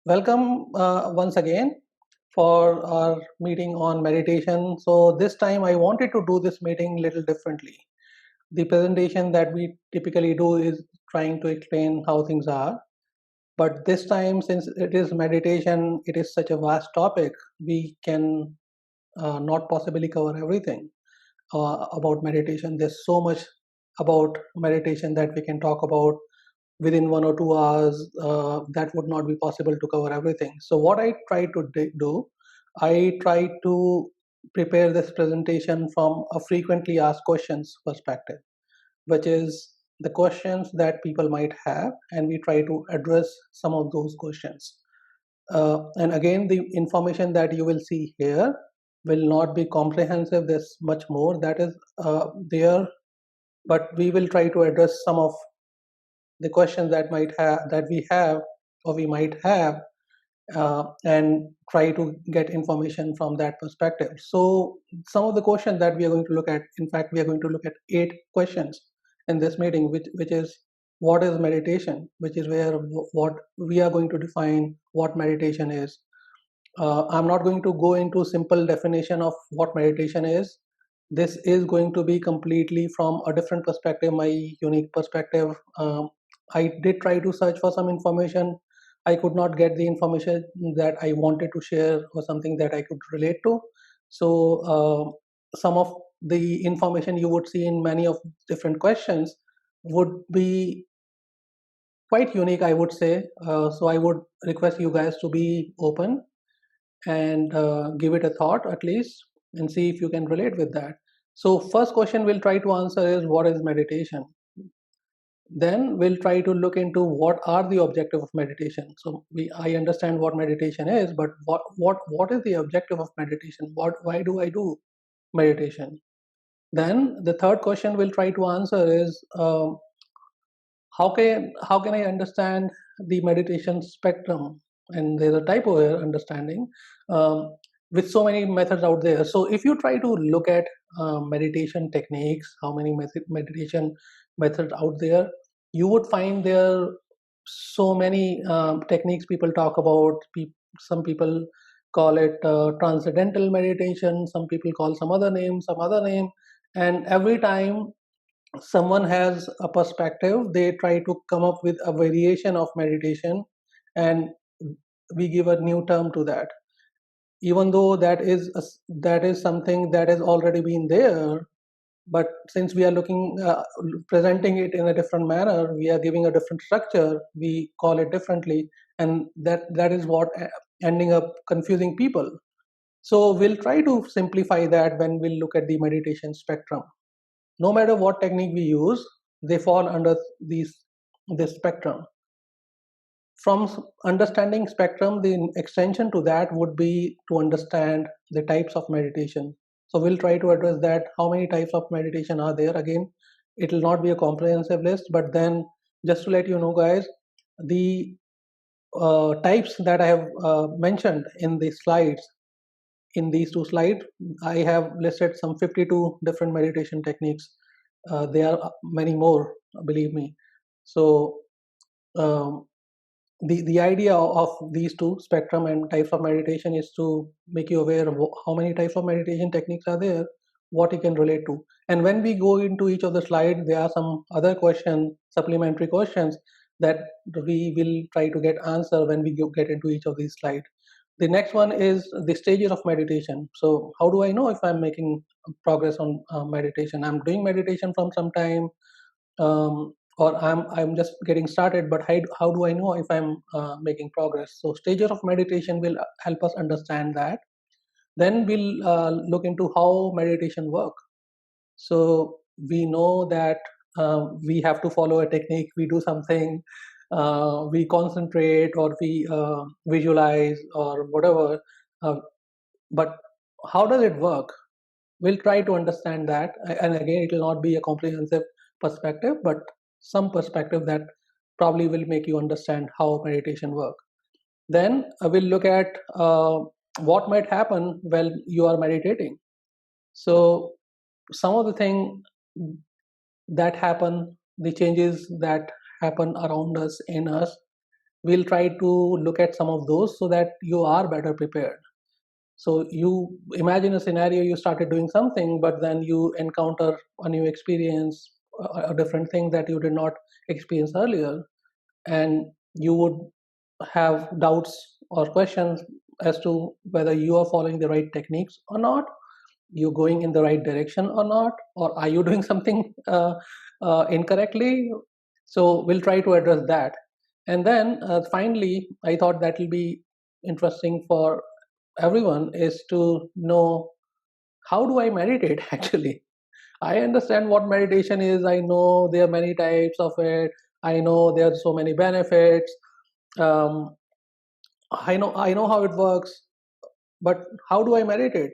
Welcome once again for our meeting on meditation. So this time I wanted to do this meeting a little differently. The presentation that we typically do is trying to explain how things are. But this time, since it is meditation, it is such a vast topic, we can not possibly cover everything about meditation. There's so much about meditation that we can talk about within 1 or 2 hours. That would not be possible to cover everything. So what I try to do, I try to prepare this presentation from a frequently asked questions perspective, which is the questions that people might have, and we try to address some of those questions. And again, the information that you will see here will not be comprehensive. There's much more that is there, but we will try to address some of the questions that we have or we might have, and try to get information from that perspective. So some of the questions that we are going to look at, in fact we are going to look at 8 questions in this meeting, which is what is meditation, which is where what we are going to define what meditation is. I'm not going to go into simple definition of what meditation is. This is going to be completely from a different perspective, my unique perspective. I did try to search for some information. I could not get the information that I wanted to share or something that I could relate to. So some of the information you would see in many of different questions would be quite unique, I would say. So I would request you guys to be open and give it a thought at least and see if you can relate with that. So first question we'll try to answer is what is meditation? Then we'll try to look into what are the objective of meditation. So I understand what meditation is, but what is the objective of meditation? Why do I do meditation? Then the third question we'll try to answer is how can I understand the meditation spectrum? And there's a typo here, understanding, with so many methods out there. So if you try to look at meditation techniques, how many meditation methods out there, you would find there so many techniques people talk about. Some people call it transcendental meditation, some people call some other name, and every time someone has a perspective, they try to come up with a variation of meditation, and we give a new term to that, even though that is something that has already been there. But since we are looking presenting it in a different manner, we are giving a different structure, we call it differently, and that is what ending up confusing people. So we'll try to simplify that when we look at the meditation spectrum. No matter what technique we use, they fall under this spectrum. From understanding spectrum, the extension to that would be to understand the types of meditation. So we'll try to address that. How many types of meditation are there? Again, it will not be a comprehensive list, but then just to let you know, guys, the types that I have mentioned in the slides, in these 2 slides, I have listed some 52 different meditation techniques. There are many more, believe me. So um, the idea of these two, spectrum and types of meditation, is to make you aware of how many types of meditation techniques are there, what you can relate to. And when we go into each of the slides, there are some other questions, supplementary questions, that we will try to get answer when we get into each of these slides. The next one is the stages of meditation. So how do I know if I'm making progress on meditation? I'm doing meditation from some time, or I'm just getting started, but how do I know if I'm making progress? So stages of meditation will help us understand that. Then we'll look into how meditation work. So we know that we have to follow a technique, we do something, we concentrate, or we visualize or whatever, uh, but how does it work? We'll try to understand that. And again, it will not be a comprehensive perspective, but some perspective that probably will make you understand how meditation work. Then we'll look at what might happen while you are meditating. So some of the things that happen, the changes that happen around us, in us, we'll try to look at some of those so that you are better prepared. So you imagine a scenario, you started doing something, but then you encounter a new experience, a different thing that you did not experience earlier, and you would have doubts or questions as to whether you are following the right techniques or not, you're going in the right direction or not, or are you doing something incorrectly. So we'll try to address that. And then finally, I thought that will be interesting for everyone is to know, how do I meditate actually? I understand what meditation is, I know there are many types of it, I know there are so many benefits, um, I know how it works, but how do I meditate?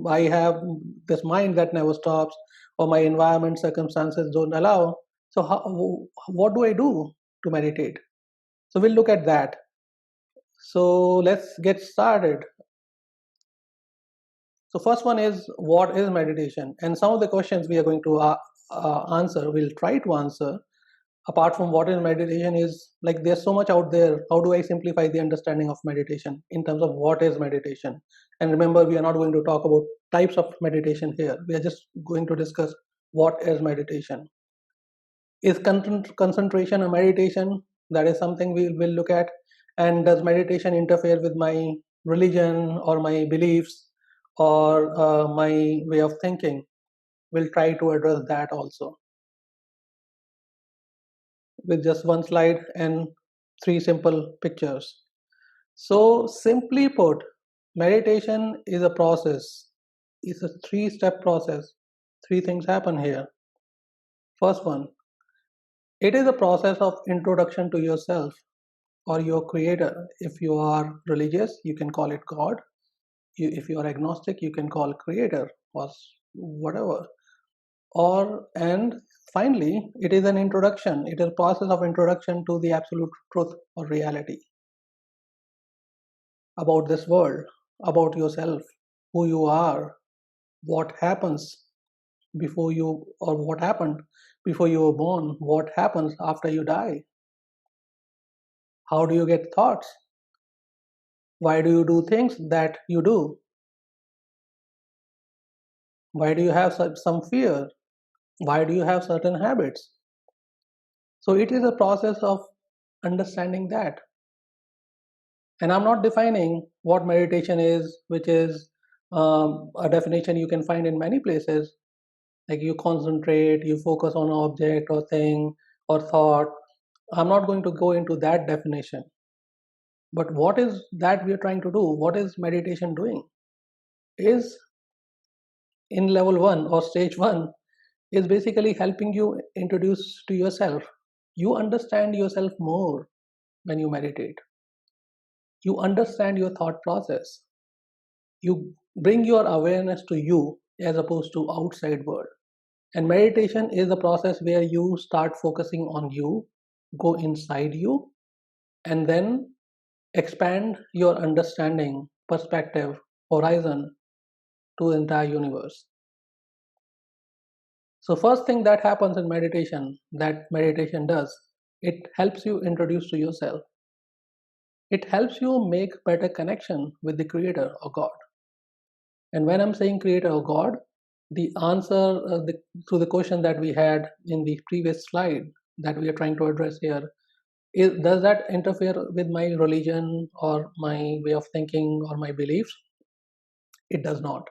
I have this mind that never stops, or my environment circumstances don't allow. So what do I do to meditate? So we'll look at that. So let's get started. So first one is, what is meditation? And some of the questions we are going to answer, we'll try to answer. Apart from what is meditation, is like there's so much out there. How do I simplify the understanding of meditation in terms of what is meditation? And remember, we are not going to talk about types of meditation here. We are just going to discuss what is meditation. Is concentration a meditation? That is something we will look at. And does meditation interfere with my religion or my beliefs or my way of thinking? We'll try to address that also with just one slide and three simple pictures. So, simply put, meditation is a process, it's a three-step process. Three things happen here. First one, it is a process of introduction to yourself or your creator. If you are religious, you can call it God. If you are agnostic, you can call creator or whatever. And finally, it is an introduction. It is a process of introduction to the absolute truth or reality about this world, about yourself, who you are, what happens before you, or what happened before you were born, what happens after you die, how do you get thoughts, why do you do things that you do, why do you have some fear, why do you have certain habits. So it is a process of understanding that. And I'm not defining what meditation is, which is a definition you can find in many places. Like you concentrate, you focus on an object or thing or thought. I'm not going to go into that definition. But what is that we are trying to do? What is meditation doing? Is in level one or stage one is basically helping you introduce to yourself. You understand yourself more when you meditate. You understand your thought process. You bring your awareness to you as opposed to outside world. And meditation is a process where you start focusing on you, go inside you, and then expand your understanding, perspective, horizon to the entire universe. So first thing that happens in meditation, that meditation does, it helps you introduce to yourself. It helps you make better connection with the creator or God. And when I'm saying creator or God, the answer to the question that we had in the previous slide that we are trying to address here is, does that interfere with my religion or my way of thinking or my beliefs? It does not.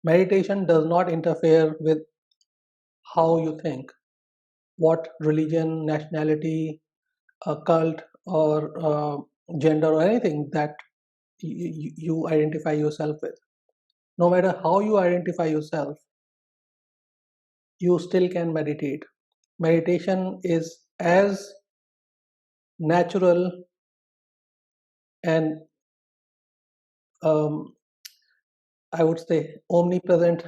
Meditation does not interfere with how you think, what religion, nationality, cult, or gender, or anything that you identify yourself with. No matter how you identify yourself, you still can meditate. Meditation is as natural and I would say omnipresent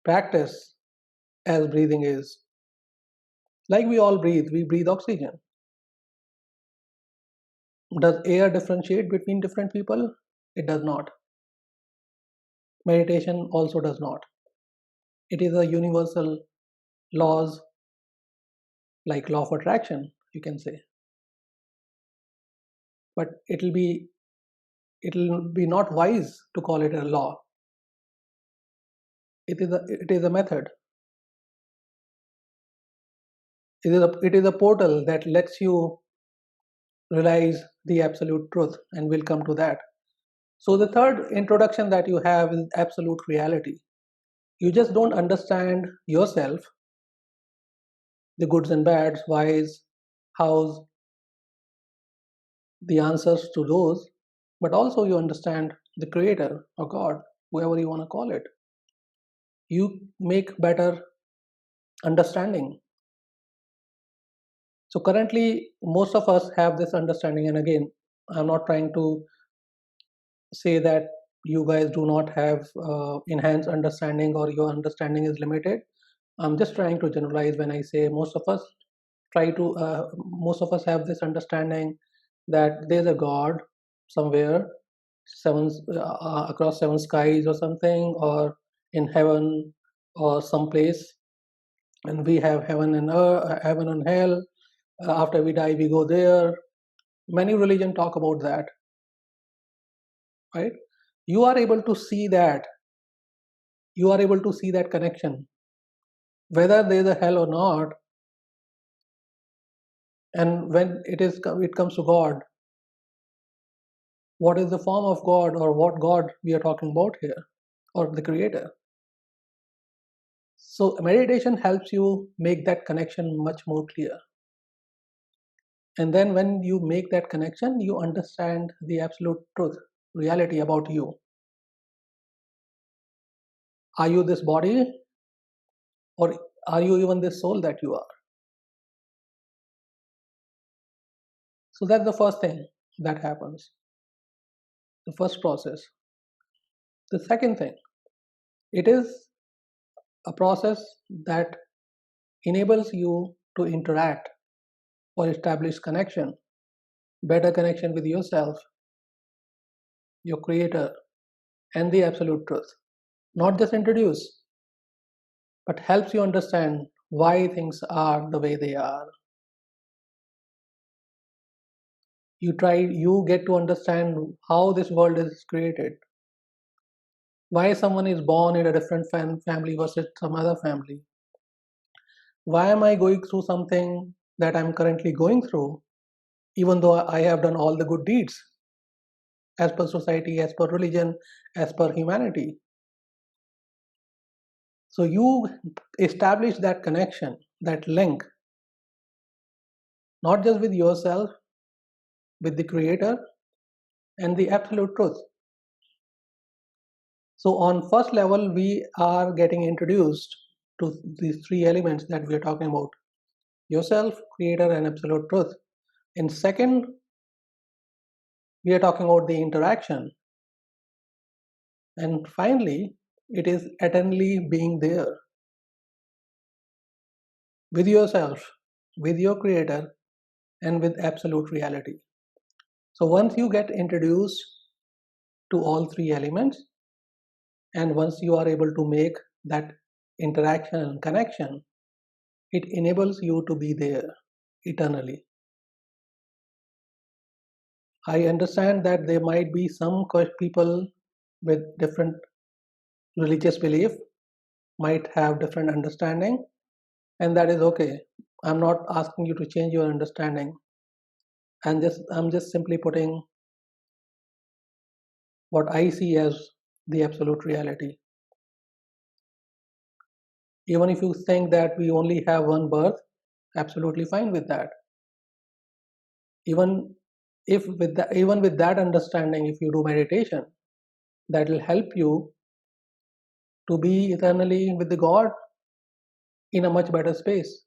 practice as breathing is. Like we breathe oxygen. Does air differentiate between different people? It does not. Meditation also does not. It is a universal laws like law of attraction, you can say. But it'll be not wise to call it a law. It is a method. It is a portal that lets you realize the absolute truth, and we'll come to that. So the third introduction that you have is absolute reality. You just don't understand yourself, the goods and bads, whys, hows, the answers to those, but also you understand the creator or God, whoever you want to call it. You make better understanding. So currently, most of us have this understanding, and again, I'm not trying to say that you guys do not have enhanced understanding or your understanding is limited. I'm just trying to generalize when I say most of us have this understanding that there's a God somewhere, across seven skies or something, or in heaven or someplace, and we have heaven and heaven and hell. After we die, we go there. Many religions talk about that, right? You are able to see that. You are able to see that connection, whether there is a hell or not. And when it comes to God, what is the form of God, or what God we are talking about here, or the Creator? So meditation helps you make that connection much more clear. And then when you make that connection, you understand the absolute truth, reality about you. Are you this body, or are you even this soul that you are? So that's the first thing that happens, the first process. The second thing, it is a process that enables you to interact or establish connection, better connection with yourself, your creator, and the absolute truth. Not just introduce, but helps you understand why things are the way they are. You get to understand how this world is created, why someone is born in a different family versus some other family. Why am I going through something that I'm currently going through, even though I have done all the good deeds as per society, as per religion, as per humanity? So you establish that connection, that link, not just with yourself, with the creator and the absolute truth. So on first level, we are getting introduced to these three elements that we are talking about: yourself, creator, and absolute truth. In second, we are talking about the interaction. And finally, it is eternally being there with yourself, with your creator, and with absolute reality. So once you get introduced to all three elements, and once you are able to make that interaction and connection, it enables you to be there eternally. I understand that there might be some people with different religious belief, might have different understanding, and that is okay. I'm not asking you to change your understanding. I'm just simply putting what I see as the absolute reality. Even if you think that we only have one birth, absolutely fine with that. Even with that understanding, if you do meditation, that will help you to be eternally with the God in a much better space.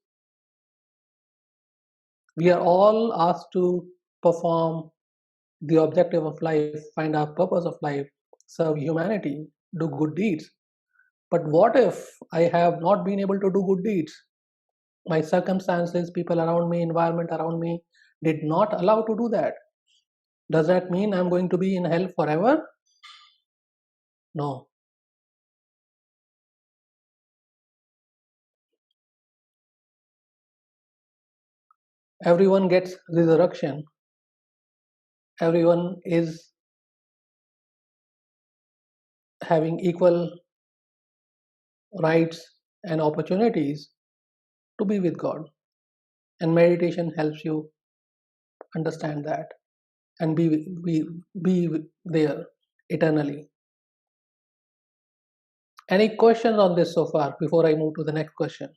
We are all asked to perform the objective of life, find our purpose of life, serve humanity, do good deeds. But what if I have not been able to do good deeds? My circumstances, people around me, environment around me did not allow to do that. Does that mean I'm going to be in hell forever? No. everyone gets resurrection, everyone is having equal rights and opportunities to be with God. And meditation helps you understand that and be there eternally. Any questions on this so far before I move to the next question?